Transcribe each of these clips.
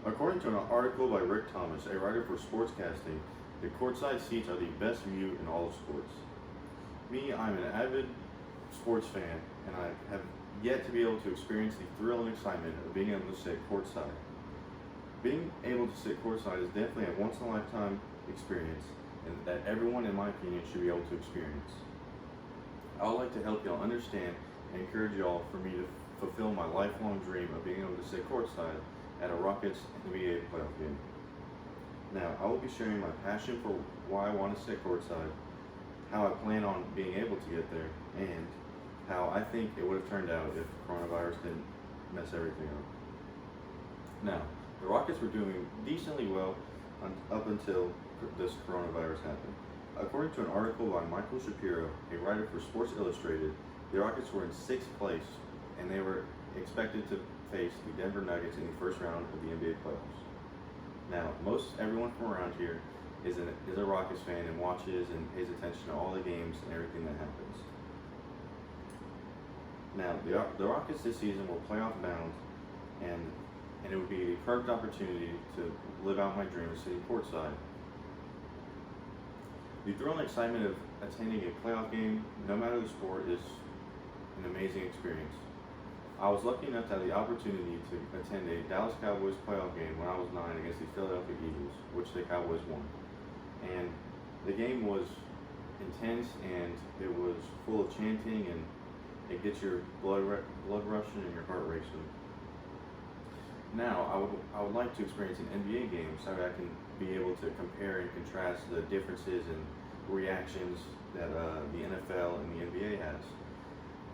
According to an article by Rick Thomas, a writer for Sportscasting, the courtside seats are the best view in all of sports. Me, I'm an avid sports fan, and I have yet to be able to experience the thrill and excitement of being able to sit courtside. Being able to sit courtside is definitely a once in a lifetime experience, and that everyone, in my opinion, should be able to experience. I would like to help y'all understand and encourage y'all for me to fulfill my lifelong dream of being able to sit courtside at a Rockets NBA playoff game. Now, I will be sharing my passion for why I want to sit courtside, how I plan on being able to get there, and how I think it would have turned out if coronavirus didn't mess everything up. Now, the Rockets were doing decently well up until this coronavirus happened. According to an article by Michael Shapiro, a writer for Sports Illustrated, the Rockets were in sixth place, and they were expected to face the Denver Nuggets in the first round of the NBA playoffs. Now, most everyone from around here is a Rockets fan and watches and pays attention to all the games and everything that happens. Now, the Rockets this season were playoff bound, and it would be the perfect opportunity to live out my dream of sitting courtside. The thrill and excitement of attending a playoff game, no matter the sport, is an amazing experience. I was lucky enough to have the opportunity to attend a Dallas Cowboys playoff game when I was 9 against the Philadelphia Eagles, which the Cowboys won. And the game was intense, and it was full of chanting, and it gets your blood rushing and your heart racing. Now, I would like to experience an NBA game so that I can be able to compare and contrast the differences and reactions that the NFL and the NBA has.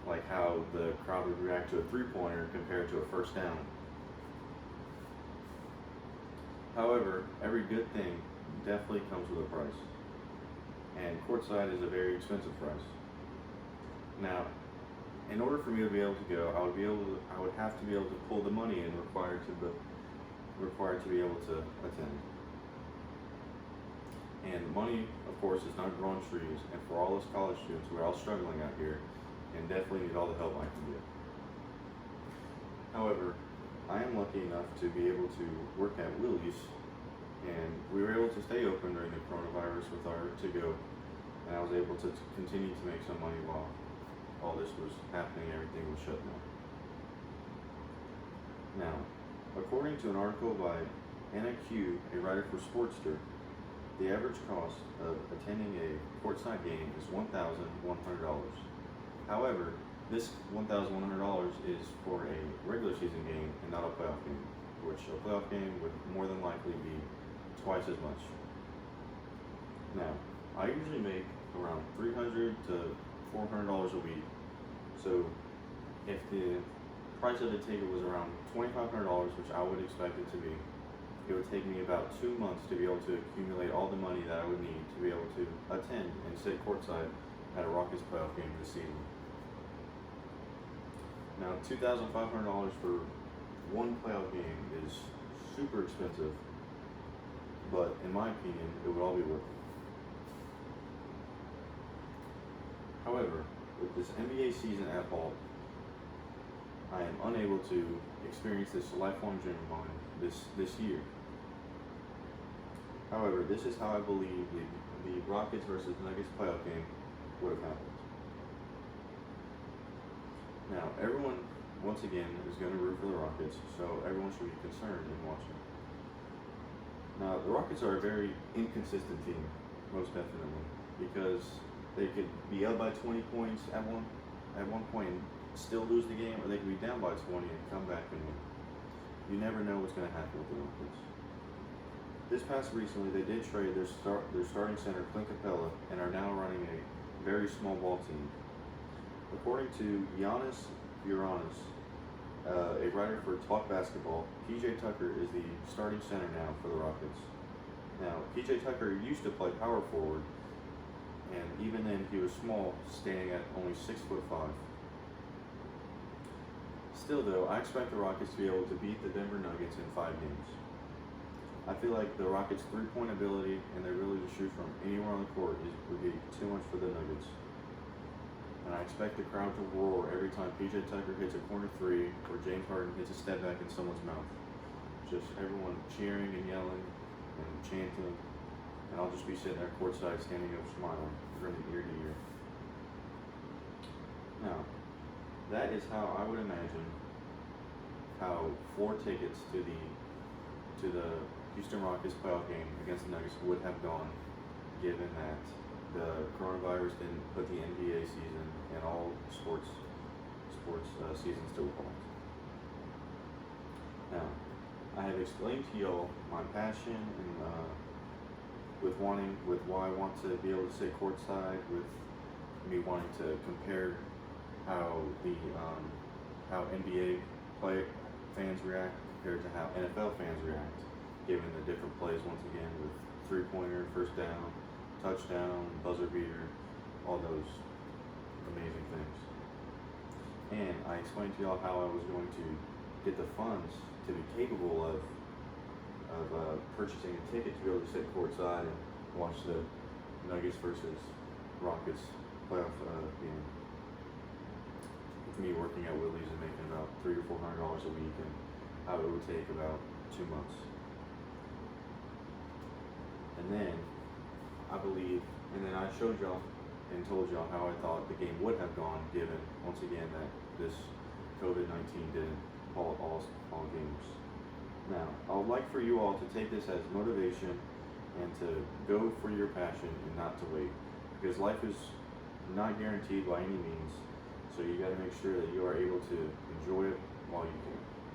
Like how the crowd would react to a three-pointer compared to a first down. However, every good thing definitely comes with a price. And courtside is a very expensive price. Now, in order for me to be able to go, I would have to be able to pull the money in required to be able to attend. And money, of course, is not growing trees, and for all us college students, we're all struggling out here and definitely need all the help I can get. However, I am lucky enough to be able to work at Willie's, and we were able to stay open during the coronavirus with our to-go, and I was able to continue to make some money while all this was happening, everything was shut down. Now, according to an article by Anna Q, a writer for Sportster, the average cost of attending a courtside game is $1,100. However, this $1,100 is for a regular season game and not a playoff game, which a playoff game would more than likely be twice as much. Now, I usually make around $300 to $400 a week, so if the price of the ticket was around $2,500, which I would expect it to be, it would take me about 2 months to be able to accumulate all the money that I would need to be able to attend and sit courtside at a Rockets playoff game this season. Now, $2,500 for one playoff game is super expensive, but in my opinion, it would all be worth it. However, with this NBA season at halt, I am unable to experience this lifelong dream of mine this year. However, this is how I believe the Rockets versus Nuggets playoff game would have happened. Now, everyone, once again, is going to root for the Rockets, so everyone should be concerned in watching. Now, the Rockets are a very inconsistent team, most definitely, because they could be up by 20 points at one point and still lose the game, or they could be down by 20 and come back and win. You never know what's going to happen with the Rockets. This past recently, they did trade their starting center, Clint Capella, and are now running a very small ball team. According to Giannis Uranis, a writer for Talk Basketball, PJ Tucker is the starting center now for the Rockets. Now, PJ Tucker used to play power forward, and even then he was small, standing at only 6'5". Still though, I expect the Rockets to be able to beat the Denver Nuggets in 5 games. I feel like the Rockets' three-point ability and their ability to shoot from anywhere on the court would be too much for the Nuggets. And I expect the crowd to roar every time PJ Tucker hits a corner three or James Harden hits a step back in someone's mouth. just everyone cheering and yelling and chanting, and I'll just be sitting there courtside, standing up, smiling, grinning ear to ear. Now, that is how I would imagine how 4 tickets to the Houston Rockets playoff game against the Nuggets would have gone, given that the coronavirus didn't put the NBA season and all sports seasons to a halt. Now, I have explained to y'all my passion and with why I want to be able to sit courtside, with me wanting to compare how how NBA fans react compared to how NFL fans react, given the different plays once again with 3-pointer, first down, touchdown, buzzer beater, all those amazing things. And I explained to y'all how I was going to get the funds to be capable of purchasing a ticket to be able to sit courtside and watch the Nuggets versus Rockets playoff game. With me working at Willie's and making about $300 or $400 a week, and how it would take about 2 months. And then I showed y'all and told y'all how I thought the game would have gone, given once again that this COVID-19 didn't halt all games. Now, I would like for you all to take this as motivation and to go for your passion and not to wait, because life is not guaranteed by any means. So you got to make sure that you are able to enjoy it while you can.